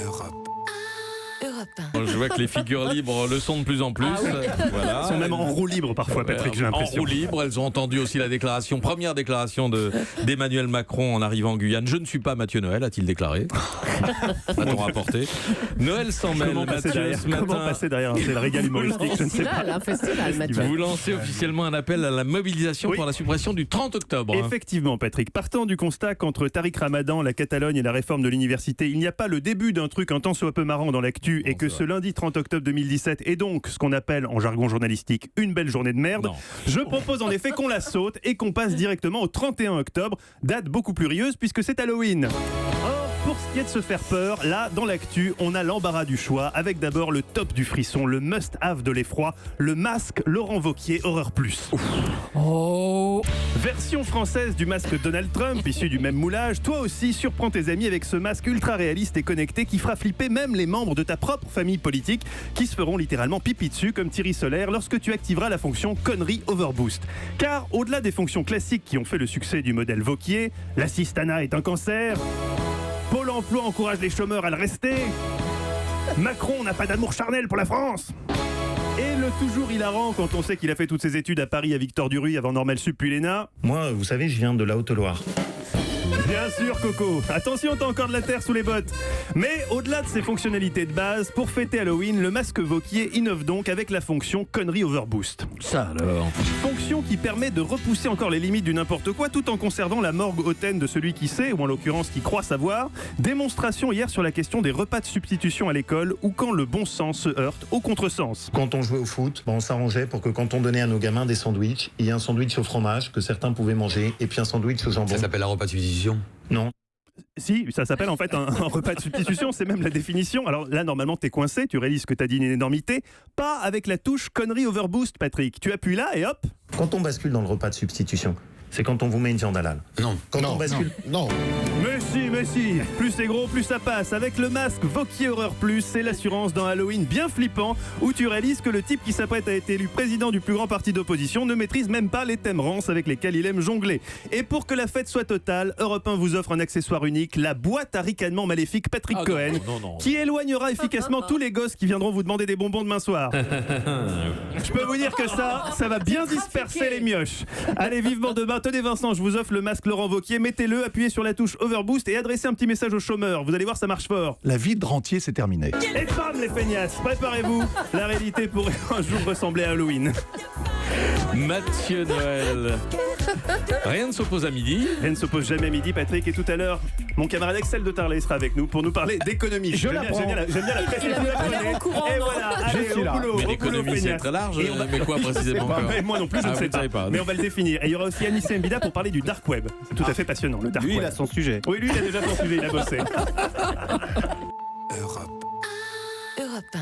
Europe. Je vois que les figures libres le sont de plus en plus. Voilà. Elles sont même en roue libre parfois, Patrick, j'ai l'impression. En roue libre, elles ont entendu aussi la première déclaration d'Emmanuel Macron en arrivant en Guyane. Je ne suis pas Mathieu Noël, a-t-il déclaré. A-t-on rapporté. Noël s'en mêle, Mathieu, ce matin. Comment passer derrière c'est le régal humoristique, je ne sais pas. Un festival, Mathieu. Vous lancez officiellement un appel à la mobilisation pour la suppression du 30 octobre. Effectivement, Patrick. Partant du constat qu'entre Tariq Ramadan, la Catalogne et la réforme de l'université, il n'y a pas le début d'un truc un tant soit peu marrant dans l'actu et que ce lundi 30 octobre 2017 est donc ce qu'on appelle en jargon journalistique une belle journée de merde, je propose en effet qu'on la saute et qu'on passe directement au 31 octobre, date beaucoup plus rieuse puisque c'est Halloween. Pour ce qui est de se faire peur, là, dans l'actu, on a l'embarras du choix, avec d'abord le top du frisson, le must-have de l'effroi, le masque Laurent Wauquiez Horreur Plus. Version française du masque Donald Trump, issu du même moulage, toi aussi surprends tes amis avec ce masque ultra réaliste et connecté qui fera flipper même les membres de ta propre famille politique, qui se feront littéralement pipi dessus comme Thierry Solaire lorsque tu activeras la fonction Connerie Overboost. Car au-delà des fonctions classiques qui ont fait le succès du modèle Wauquiez, l'assistanat est un cancer, Pôle emploi encourage les chômeurs à le rester. Macron n'a pas d'amour charnel pour la France. Et le toujours hilarant quand on sait qu'il a fait toutes ses études à Paris à Victor Duruy avant Normale Sup puis l'ENA. Moi, vous savez, je viens de la Haute-Loire. Bien sûr, Coco. Attention, t'as encore de la terre sous les bottes. Mais au-delà de ses fonctionnalités de base, pour fêter Halloween, le masque Wauquiez innove donc avec la fonction Connerie Overboost. Ça alors. Fonction qui permet de repousser encore les limites du n'importe quoi tout en conservant la morgue hautaine de celui qui sait, ou en l'occurrence qui croit savoir. Démonstration hier sur la question des repas de substitution à l'école ou quand le bon sens se heurte au contresens. Quand on jouait au foot, on s'arrangeait pour que quand on donnait à nos gamins des sandwichs, il y ait un sandwich au fromage que certains pouvaient manger et puis un sandwich au jambon. Ça s'appelle un repas de substitution? Non. Si, ça s'appelle en fait un repas de substitution, c'est même la définition. Alors là, normalement, t'es coincé, tu réalises que t'as dit une énormité. Pas avec la touche Connerie Overboost, Patrick. Tu appuies là et hop. Quand on bascule dans le repas de substitution, c'est quand on vous met une viande halal. Non. Quand on bascule... Non. Mais si, plus c'est gros, plus ça passe. Avec le masque Wauquiez Horreur Plus, c'est l'assurance d'un Halloween bien flippant où tu réalises que le type qui s'apprête à être élu président du plus grand parti d'opposition ne maîtrise même pas les thèmes rances avec lesquels il aime jongler. Et pour que la fête soit totale, Europe 1 vous offre un accessoire unique, la boîte à ricanement maléfique Patrick Cohen, qui éloignera efficacement tous les gosses qui viendront vous demander des bonbons demain soir. Je peux vous dire que ça va bien disperser les mioches. Allez, vivement demain, tenez Vincent, je vous offre le masque Laurent Wauquiez, mettez-le, appuyez sur la touche Overboost et adressez un petit message aux chômeurs. Vous allez voir, ça marche fort. La vie de rentier, c'est terminé. Et bam les feignasses, préparez-vous, la réalité pourrait un jour ressembler à Halloween. Mathieu Noël. Rien ne s'oppose à midi. Rien ne s'oppose jamais à midi, Patrick. Et tout à l'heure, mon camarade Axel de Tarlet sera avec nous pour nous parler d'économie. J'aime bien la presse. Il avait pas l'air au courant, Et non. voilà, allez, suis au là. boulot, Mais au boulot, l'économie, c'est feignasse. très large. Et on va- Mais quoi précisément encore Moi non plus, je ne vous sais ne savez pas. Mais on va le définir. Et il y aura aussi Anissé Mbida pour parler du dark web. C'est tout à fait passionnant, le dark web. Lui, il a son sujet. Oui, lui, il a déjà son sujet, il a bossé. Europe. Europe 1.